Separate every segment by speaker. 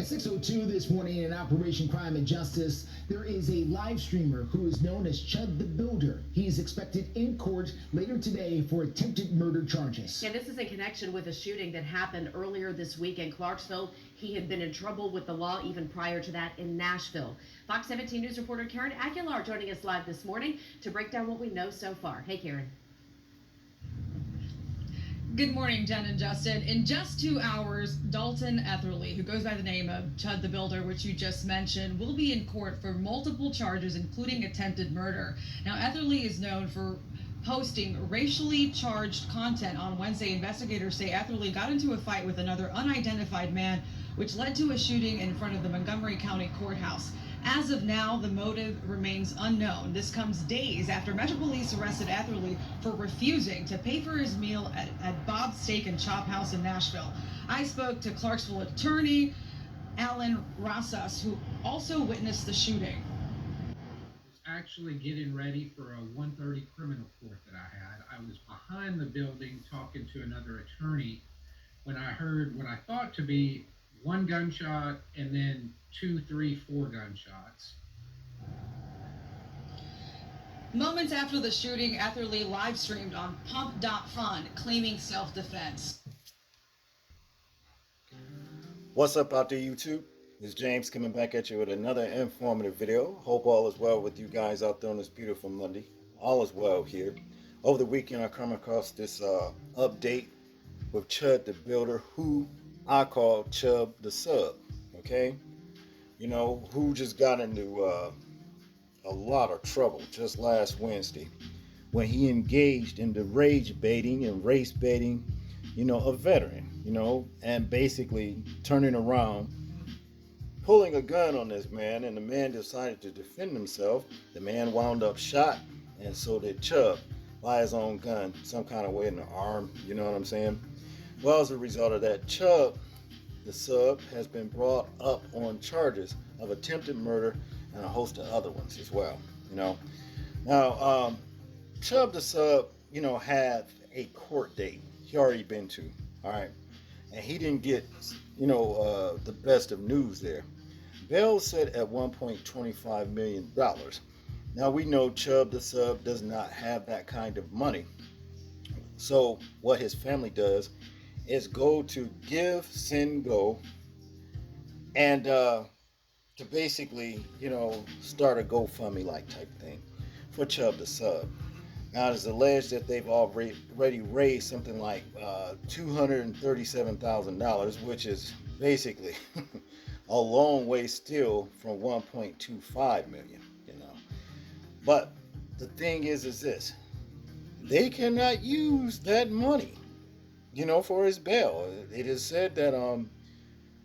Speaker 1: At 6:02 this morning in Operation Crime and Justice, there is a live streamer who is known as Chud The Builder. He is expected in court later today for attempted murder charges.
Speaker 2: Yeah, this is in connection with a shooting that happened earlier this week in Clarksville. He had been in trouble with the law even prior to that in Nashville. Fox 17 News reporter Karen Aguilar joining us live this morning to break down what we know so far. Hey, Karen.
Speaker 3: Good morning, Jen and Justin. In just 2 hours, Dalton Etherly, who goes by the name of Chud the Builder, which you just mentioned, will be in court for multiple charges, including attempted murder. Now, Etherly is known for posting racially charged content. On Wednesday, investigators say Etherly got into a fight with another unidentified man, which led to a shooting in front of the Montgomery County Courthouse. As of now, the motive remains unknown. This comes days after Metro Police arrested Etherly for refusing to pay for his meal at Bob's Steak and Chop House in Nashville. I spoke to Clarksville attorney Alan Rosas, who also witnessed the shooting.
Speaker 4: Actually getting ready for a 1:30 criminal court that I had. I was behind the building talking to another attorney when I heard what I thought to be one gunshot and then 2, 3, 4 gunshots.
Speaker 3: Moments after the shooting, Etherly live streamed on Pump.Fun, claiming self-defense.
Speaker 5: What's up out there, YouTube? It's James coming back at you with another informative video. Hope all is well with you guys out there on this beautiful Monday. All is well here. Over the weekend, I come across this update with Chud the Builder, who I call Chub the Sub. Okay, you know, who just got into a lot of trouble just last Wednesday when he engaged in the rage baiting and race baiting, you know, a veteran, you know, and basically turning around, pulling a gun on this man, and the man decided to defend himself. The man wound up shot, and so did Chub by his own gun, some kind of way in the arm, you know what I'm saying? Well, as a result of that, Chub the Sub has been brought up on charges of attempted murder and a host of other ones as well, you know. Now, Chub the Sub, you know, had a court date he already been to, all right, and he didn't get, you know, the best of news there. Bail set at $1.25 million. Now, we know Chub the Sub does not have that kind of money. So what his family does is go to Give, Send, Go, and to basically, you know, start a GoFundMe like type thing for Chub the Sub. Now, it's alleged that they've already raised something like $237,000, which is basically a long way still from 1.25 million, you know. But the thing is this: they cannot use that money, you know, for his bail. It is said that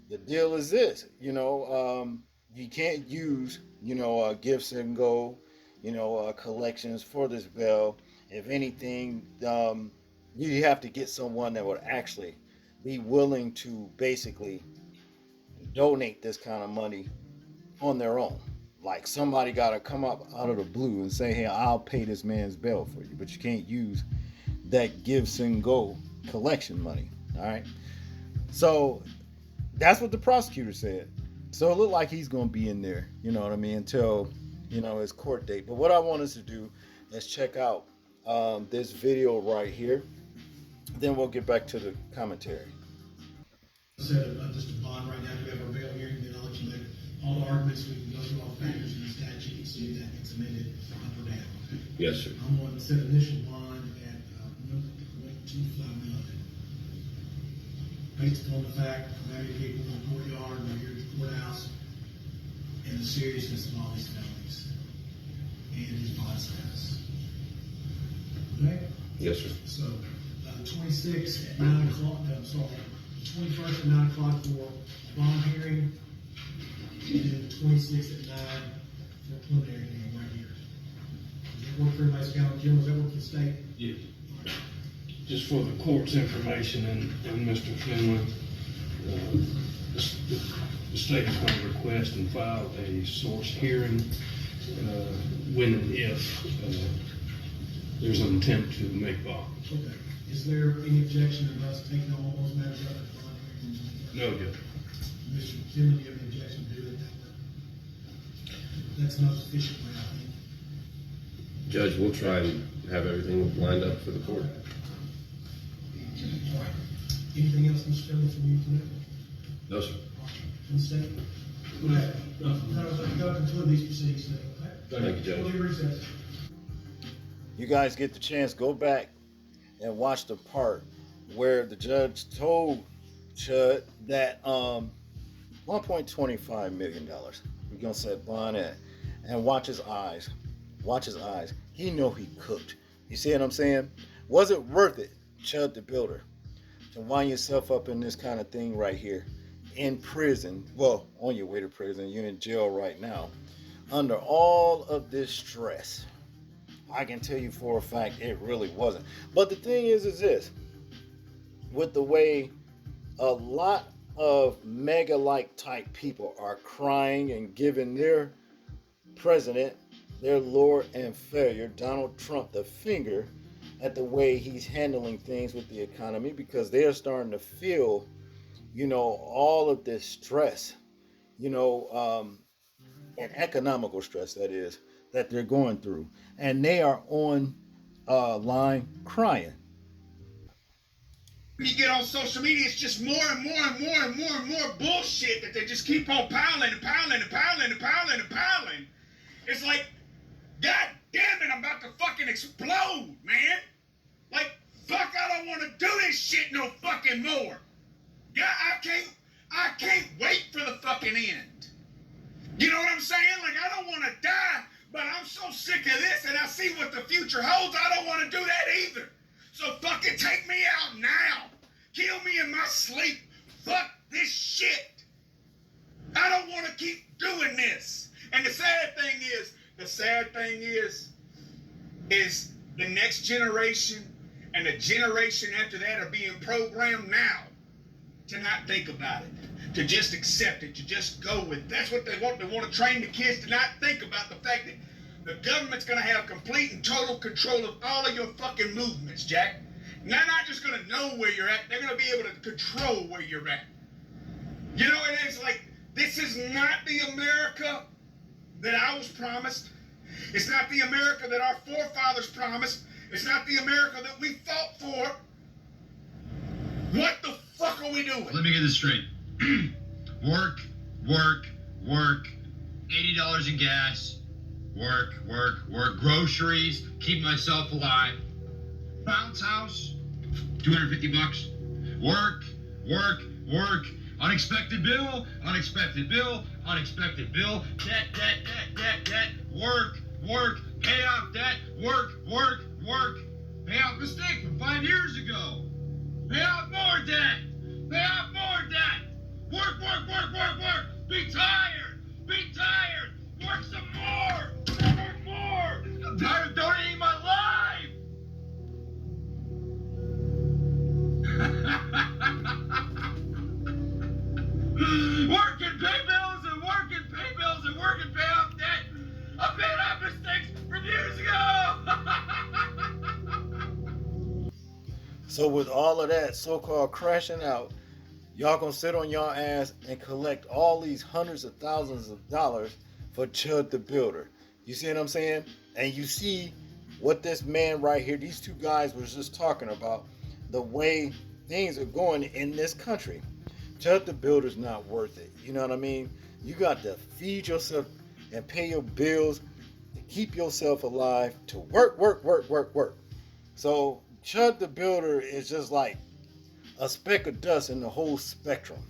Speaker 5: the deal is this, you know, you can't use, you know, gifts and go, you know, collections for this bail. If anything, you have to get someone that would actually be willing to basically donate this kind of money on their own. Like, somebody got to come up out of the blue and say, hey, I'll pay this man's bail for you. But you can't use that gifts and go collection money. All right. So that's what the prosecutor said. So it looked like he's going to be in there, you know what I mean, until, you know, his court date. But what I want us to do is check out this video right here. Then we'll get back to the commentary.
Speaker 6: Set just a bond right now. We have our bail hearing, then I'll let you make all the arguments. We can go through all the factors in the statute and see if that gets amended up or down. Okay?
Speaker 7: Yes, sir.
Speaker 6: I'm going to set initial bond at $1.25 million. Based upon the fact of how many people in the courtyard, we're here at the courthouse, and the seriousness of all these felonies, and his bond status. Okay?
Speaker 7: Yes, sir.
Speaker 6: So, 26 at 9 o'clock, I'm sorry, the 21st at 9 o'clock for bond hearing, and then the 26th at 9 for preliminary hearing right here. Does that work for everybody's calendar? Jim, does that work for the state?
Speaker 7: Yes. Just for the court's information and Mr. Finley, the state is going to request and file a source hearing when and if there's an attempt to make bond.
Speaker 6: Okay. Is there any objection to us taking all those matters up at bond hearing?
Speaker 7: No, Judge.
Speaker 6: Mr. Finley, do you have any objection to doing it that way? That's the most efficient way, I think.
Speaker 8: Judge, we'll try and have everything lined up for the court.
Speaker 6: All right. Anything else, Mr. Finley, from you tonight?
Speaker 8: No, sir.
Speaker 6: Ms. State? Go ahead. No, go conclude these proceedings today, okay?
Speaker 8: Thank you, Judge.
Speaker 6: We'll be recessed.
Speaker 5: You guys get the chance, go back and watch the part where the judge told Chud that $1.25 million. We're gonna set bond at, and watch his eyes. Watch his eyes. He know he cooked. You see what I'm saying? Was it worth it, Chud the Builder, to wind yourself up in this kind of thing right here? In prison, well, on your way to prison, you're in jail right now, under all of this stress. I can tell you for a fact it really wasn't. But the thing is this, with the way a lot of mega-like type people are crying and giving their president, their Lord and failure, Donald Trump, the finger at the way he's handling things with the economy, because they're starting to feel, you know, all of this stress, you know, and economical stress, that is, that they're going through. And they are on line crying.
Speaker 9: When you get on social media, it's just more and more and more and more and more bullshit that they just keep on piling and piling and piling and piling and piling. It's like, God damn it, I'm about to fucking explode, man. Like, fuck, I don't want to do this shit no fucking more. Yeah, I can't wait for the fucking end. You know what I'm saying? Like, I don't want to die, but I'm so sick of this and I see what the future holds. I don't want to do that either. So fucking take me out now. Kill me in my sleep. Fuck this shit. I don't want to keep doing this. And the sad thing is the next generation and the generation after that are being programmed now to not think about it, to just accept it, to just go with it. That's what they want. They want to train the kids to not think about the fact that the government's going to have complete and total control of all of your fucking movements, Jack. And they're not just going to know where you're at. They're going to be able to control where you're at. You know, and it's like, this is not the America that I was promised. It's not the America that our forefathers promised. It's not the America that we fought for. What the fuck are we doing?
Speaker 10: Let me get this straight. Work, $80 in gas, work, groceries, keep myself alive. Bounce house, $250. Work, unexpected bill, debt, work, pay off debt, work, pay off mistake from 5 years ago. Pay off more debt. Work. Be tired. Work some more. I'm tired of donating my life. Work and pay bills and pay off debt. I paid off mistakes from years ago.
Speaker 5: So with all of that so-called crashing out, y'all gonna sit on y'all ass and collect all these hundreds of thousands of dollars for Chud the Builder. You see what I'm saying? And you see what this man right here, these two guys was just talking about, the way things are going in this country. Chud the Builder's not worth it. You know what I mean? You got to feed yourself and pay your bills to keep yourself alive, to work. So Chud the Builder is just like a speck of dust in the whole spectrum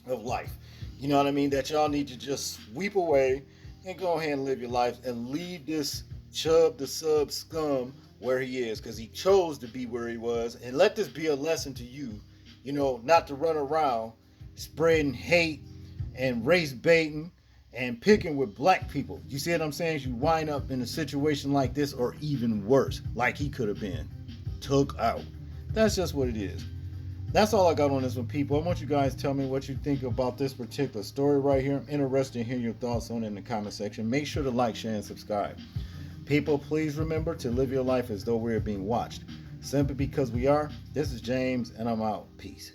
Speaker 5: of life. You know what I mean? That y'all need to just sweep away and go ahead and live your life and leave this Chub the Sub scum where he is, because he chose to be where he was. And let this be a lesson to you, you know, not to run around spreading hate and race baiting and picking with black people. You see what I'm saying? You wind up in a situation like this, or even worse, like he could have been took out. That's just what it is. That's all I got on this one, people. I want you guys to tell me what you think about this particular story right here. I'm interested in hearing your thoughts on it in the comment section. Make sure to like, share, and subscribe. People, please remember to live your life as though we are being watched. Simply because we are. This is James, and I'm out. Peace.